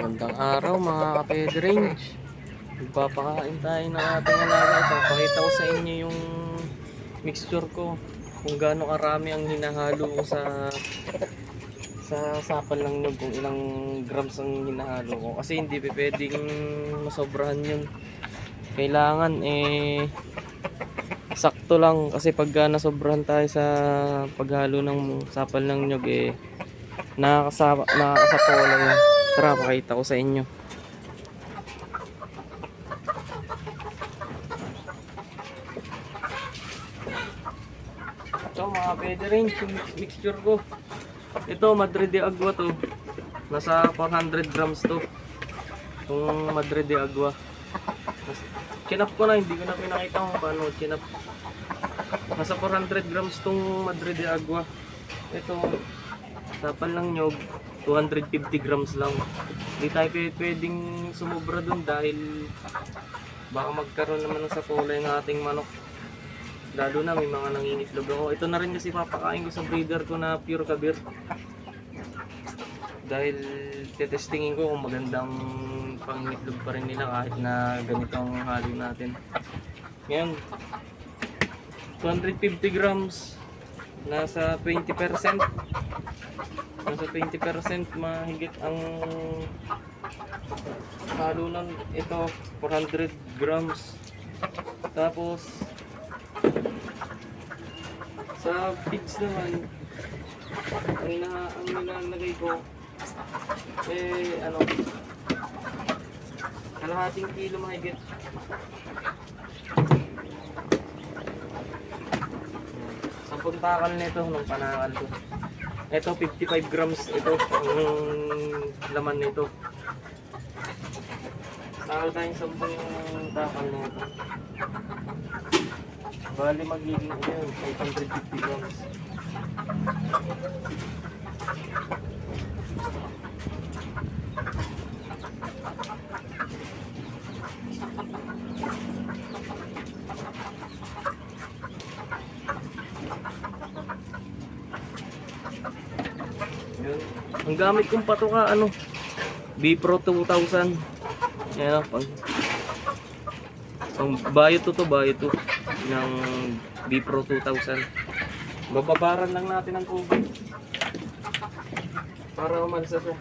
Magandang araw mga ka-Ped Range. Magpapakain tayo ng ating alaga. Ito, pakita ko sa inyo yung mixture ko. Kung gaano karami ang hinahalo ko sa sapal ng nyug. Kung ilang grams ang hinahalo ko. Kasi hindi pwedeng masobrahan yun. Kailangan sakto lang. Kasi pag nasobrahan tayo sa paghalo ng sapal ng nyug nakakasapola yun. Tara, pakita ko sa inyo. Ito mga pwede rin yung mixture ko. Ito Madre de Agua to. Nasa 400 grams to. Itong Madre de Agua. Chinap ko na, hindi ko na pinakita kung paano chinap. Nasa 400 grams tong Madre de Agua. Ito, sapal ng nyog, 250 grams lang. Hindi tayo pwedeng sumubra dun dahil baka magkaroon naman ng sapola yung ating manok. Lalo na may mga nangingitlog ako. Ito na rin kasi papakain ko sa breeder ko na pure kabir. Dahil tetestingin ko kung magandang pangitlog pa rin nila kahit na ganito ang halo natin. Ngayon, 250 grams, nasa 20%. Nasa 20% mahigit ang halo ng ito, 400 grams. Tapos sa feeds naman, ang nilalagay ko kalahating kilo mahigit. Sampung takal nito nung panakal ko. Ito 55 grams ito ang laman nito. Takal tayong 10 takal nito. Bali magiging 850 grams. Ang gamit kong patoka Bipro 2000. Ayan ang bayo to ng Bipro 2000. Bababaran lang natin ang tubig para umalsa siya.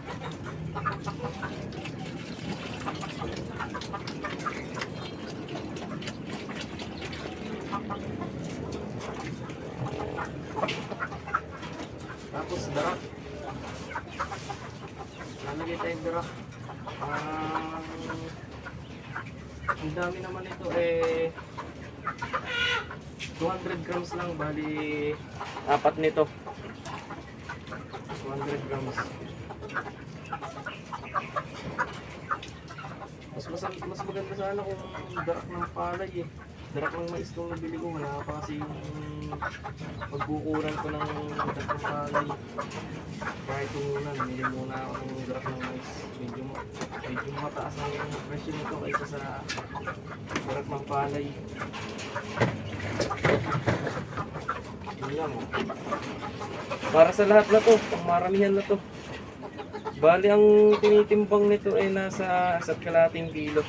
Tapos darak. Lalagay tayong darak. Ang dami naman ito 200 grams lang, bali apat nito. 200 grams. Mas maganda sana kung darak ng palay Darak ng mais kung nabili ko, wala pa kasi yung pagkukuran ko ng darak ng palay. Kaya ito muna, namili muna ako ng darak ng mais. Medyo mataas ang presyo nito kaysa sa darak ng palay. Yun lang. Para sa lahat na to, pang maramihan na to. Bali ang tinitimbang nito ay nasa 1.5 kilo.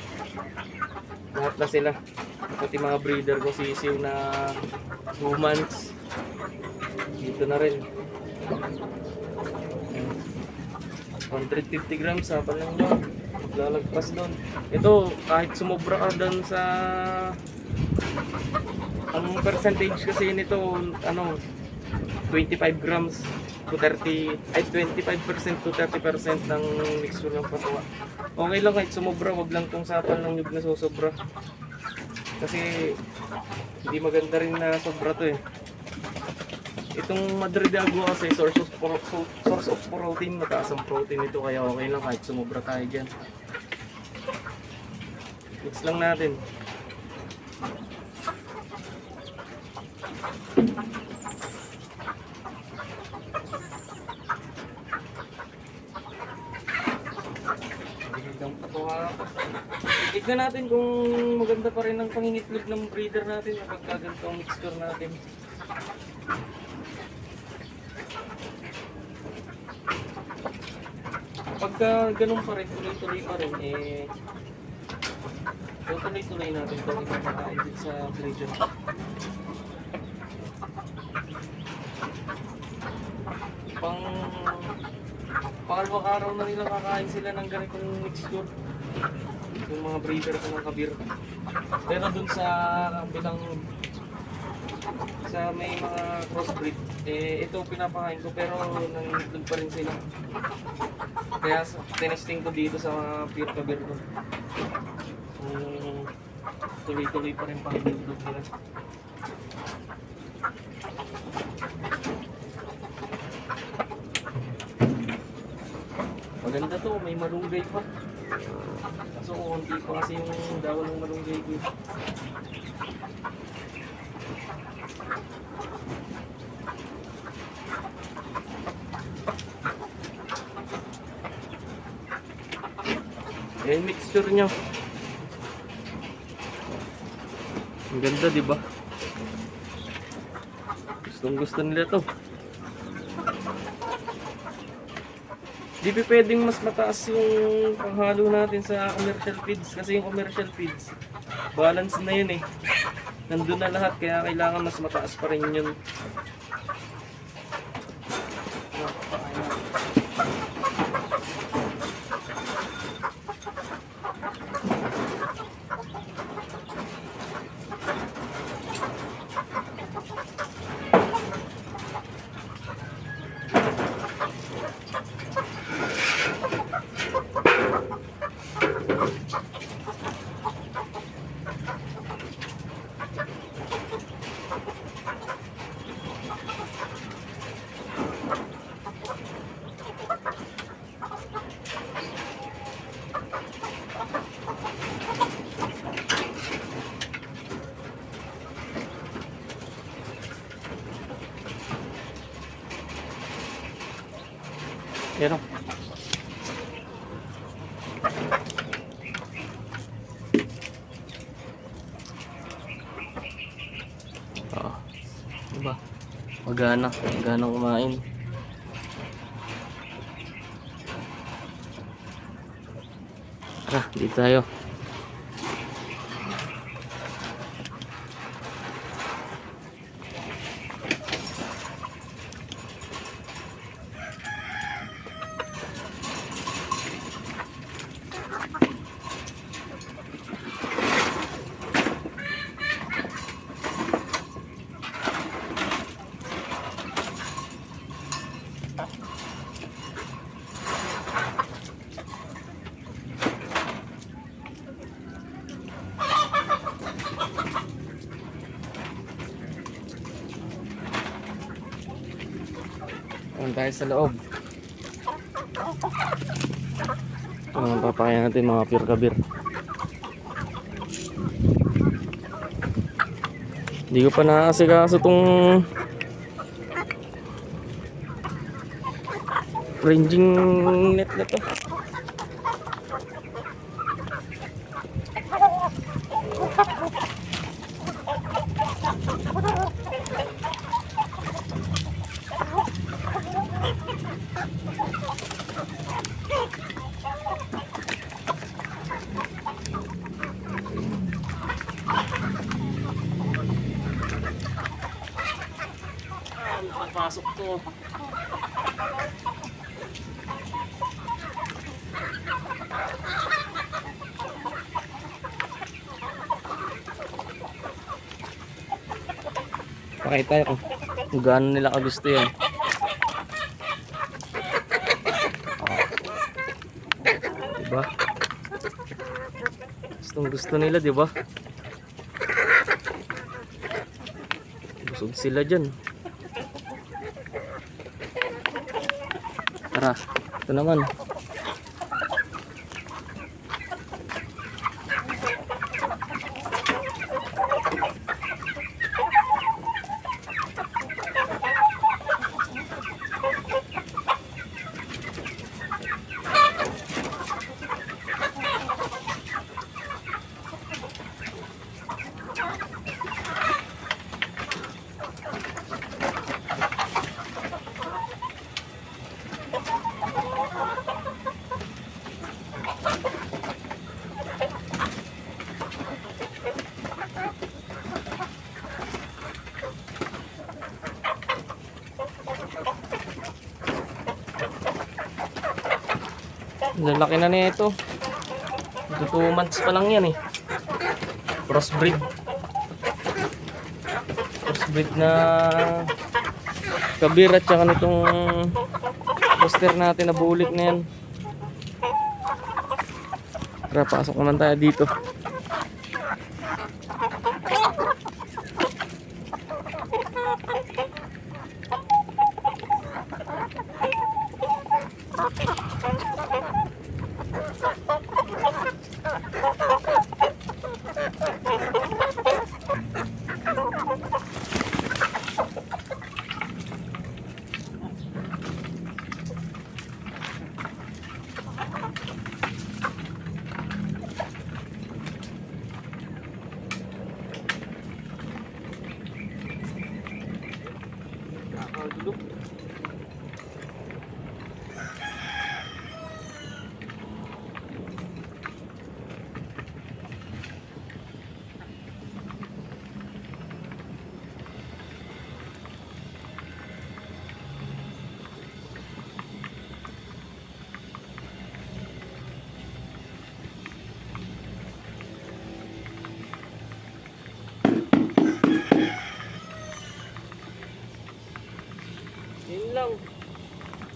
Lahat na sila. Pati mga breeder ko sisiw na 2 months. Dito na rin. 150 grams sapal lang yun. Lalagpas doon. Ito kahit sumobra ka doon sa ang percentage kasi nito 25 grams to 30 ay 25% to 30% ng mixture ng patuwa. Okay lang kahit sumobra, wag lang tong sapal ng nyug na susobra. Kasi hindi maganda rin na sobra to Itong Madre de Agua kasi source of protein, mataas ang protein ito kaya okay lang kahit sumobra tayo dyan. Mix lang natin. Tignan natin kung maganda pa rin ang pangingitlog ng breeder natin kapag ganito ang mixture natin. Kapag pagka ganun pa rin, tuloy-tuloy pa rin, eh, tuloy-tuloy natin ito ipapakain din sa breeder. Pangalawang araw na nila kakain sila ng ganitong mixture. Yung mga breeder ko ng kabir. Pero dun sa bilang sa may mga crossbreed, eh ito pinapakain ko pero nangitlog pa rin sila. Kaya tinesting ko dito sa mga pure kabir ko. Tuloy-tuloy pa rin pangitlog nila. Maganda to, may malunggay pa. Kaso konti pa kasi yung dawal ng malunggay ko. Ayan mixture niya. Ang ganda, di ba? Gustong gusto nila to. Di ba pwedeng mas mataas yung panghalo natin sa commercial feeds kasi yung commercial feeds balance na yun eh. Nandun na lahat kaya kailangan mas mataas pa rin yun. Yan o. Diba? Magana kumain. Tara, dito tayo. Tayo sa loob. Papakain natin mga pure kabir. Hindi ko pa nakasikaso itong ranging net na to. Nakapasok to. Pakita tayo kung gaano nila kagusto yan. Diba? Gustong gusto nila, diba? Busog sila dyan. Tara, ito naman. Lalaki na nito. 2 months pa lang yan eh. Crossbreed. Crossbreed na kabir at saka nitong poster natin na bulik na yan. Tara, pasok naman tayo dito. Nakakagulo. Yun lang.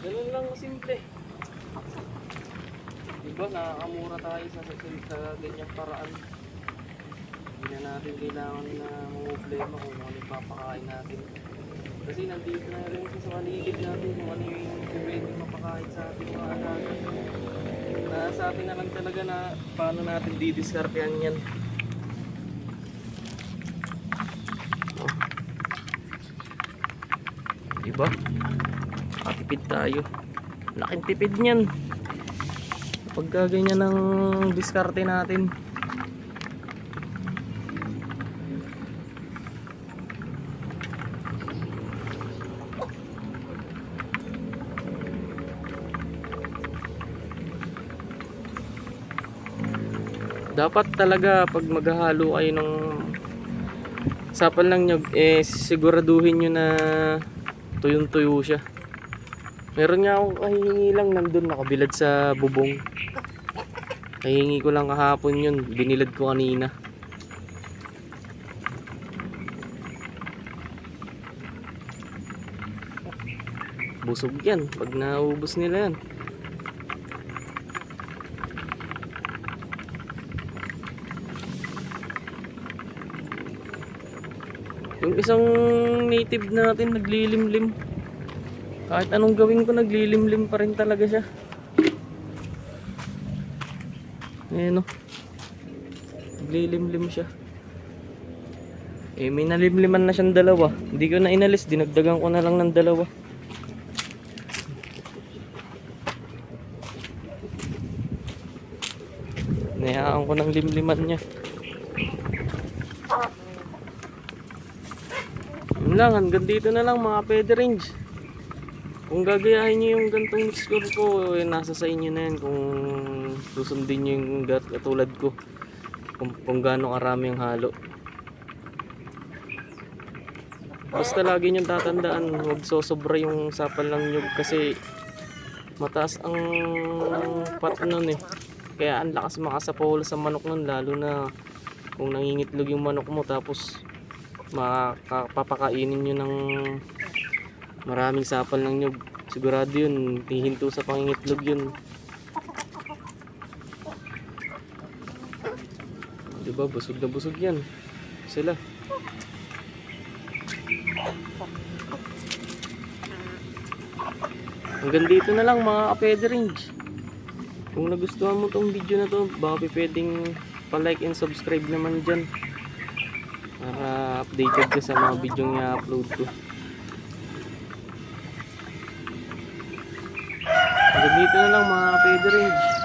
Ganun lang simple. Diba, nakakamura tayo sa ganyang paraan. Hindi na natin kailangan na problema kung ano yung papakain natin. Kasi nandito na rin sa paligid natin kung ano yung pwede mapakain sa ating mga alaga. Nasa atin na lang talaga na paano natin didiskartehan yan. Diba? Makatipid tayo. Laking tipid niyan. Pagka ganyan ng diskarte natin. Dapat talaga pag maghahalo kayo ng sapal ng nyug, siguraduhin nyo na tuyong-tuyo siya. Meron nga akong kahihingi lang nandun nakabilad sa bubong. Kahihingi ko lang kahapon yun. Binilad ko kanina. Busog yan. Pag naubos nila yan. Yung isang native natin naglilimlim. Kahit anong gawin ko naglilimlim pa rin talaga siya. Ayan o. Naglilimlim siya. May nalimliman na siyang dalawa. Hindi ko na inalis. Dinagdagan ko na lang ng dalawa. Nayaan ko ng limliman niya. Yun lang, hanggang dito na lang mga pwede range. Kung gagayahin nyo yung gantong mixture ko, nasa sa inyo na yan. Kung susundin nyo yung katulad ko, kung gaano karami yung halo. Basta lagi nyo tatandaan, huwag sosobra yung sapal ng nyug kasi mataas ang pat nun eh. Kaya ang lakas makasapawala sa manok nun, lalo na kung nangingitlog yung manok mo tapos makapapakainin nyo ng maraming sapal ng nyug. Sigurado yun, hihinto sa pangingitlog yun. Diba, busog na busog yan sila. Hanggang dito na lang mga kapede range. Kung nagustuhan mo tong video na to, baka pwedeng pa-like and subscribe naman dyan para updated ka sa mga video nga upload ko. Hanggang dito na lang mga kapede range.